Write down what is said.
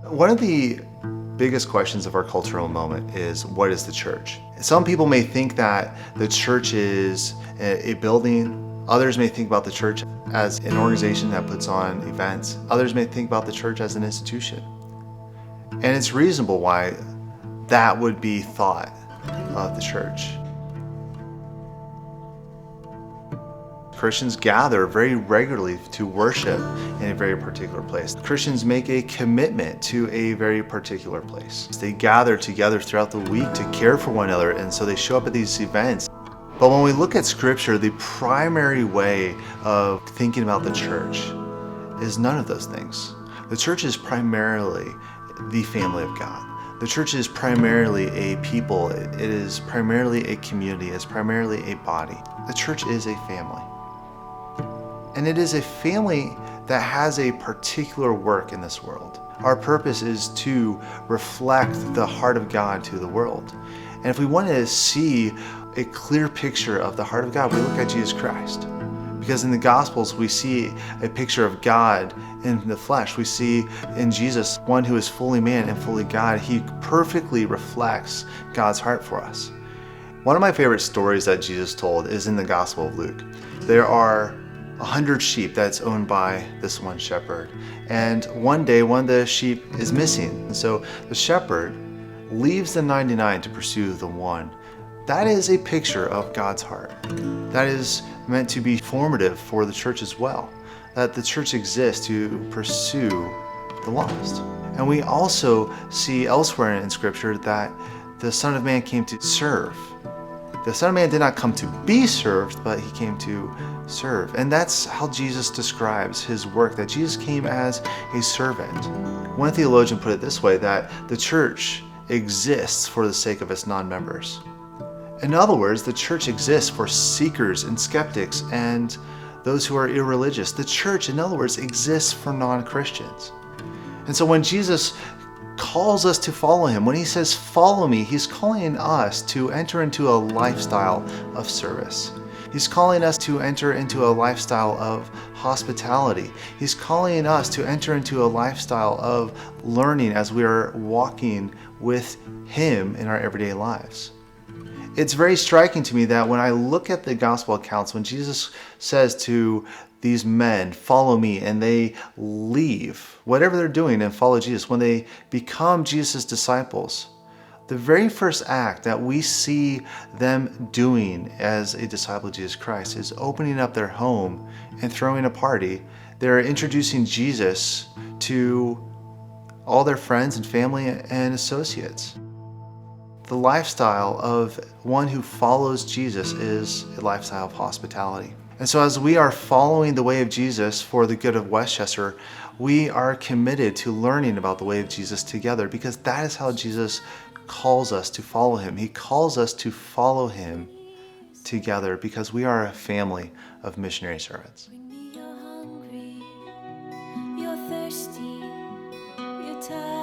One of the biggest questions of our cultural moment is, what is the church? Some people may think that the church is a building. Others may think about the church as an organization that puts on events. Others may think about the church as an institution. And it's reasonable why that would be thought of the church. Christians gather very regularly to worship in a very particular place. Christians make a commitment to a very particular place. They gather together throughout the week to care for one another, and so they show up at these events. But when we look at Scripture, the primary way of thinking about the church is none of those things. The church is primarily the family of God. The church is primarily a people. It is primarily a community. It's primarily a body. The church is a family. And it is a family that has a particular work in this world. Our purpose is to reflect the heart of God to the world. And if we want to see a clear picture of the heart of God, we look at Jesus Christ. Because in the Gospels, we see a picture of God in the flesh. We see in Jesus one who is fully man and fully God. He perfectly reflects God's heart for us. One of my favorite stories that Jesus told is in the Gospel of Luke. There are 100 sheep that's owned by this one shepherd. And one day, one of the sheep is missing. And so the shepherd leaves the 99 to pursue the one. That is a picture of God's heart. That is meant to be formative for the church as well. That the church exists to pursue the lost. And we also see elsewhere in Scripture that the Son of Man came to serve. The Son of Man did not come to be served, but he came to serve. And that's how Jesus describes his work, that Jesus came as a servant. One theologian put it this way, that the church exists for the sake of its non-members. In other words, the church exists for seekers and skeptics and those who are irreligious. The church, in other words, exists for non-Christians. And so when Jesus calls us to follow him, when he says, follow me, he's calling us to enter into a lifestyle of service. He's calling us to enter into a lifestyle of hospitality. He's calling us to enter into a lifestyle of learning as we are walking with him in our everyday lives. It's very striking to me that when I look at the gospel accounts, when Jesus says to these men, follow me, and they leave whatever they're doing and follow Jesus, when they become Jesus' disciples, the very first act that we see them doing as a disciple of Jesus Christ is opening up their home and throwing a party. They're introducing Jesus to all their friends and family and associates. The lifestyle of one who follows Jesus is a lifestyle of hospitality. And so as we are following the way of Jesus for the good of Westchester, we are committed to learning about the way of Jesus together, because that is how Jesus calls us to follow him. He calls us to follow him together because we are a family of missionary servants. When you're hungry, you're thirsty, you're tired.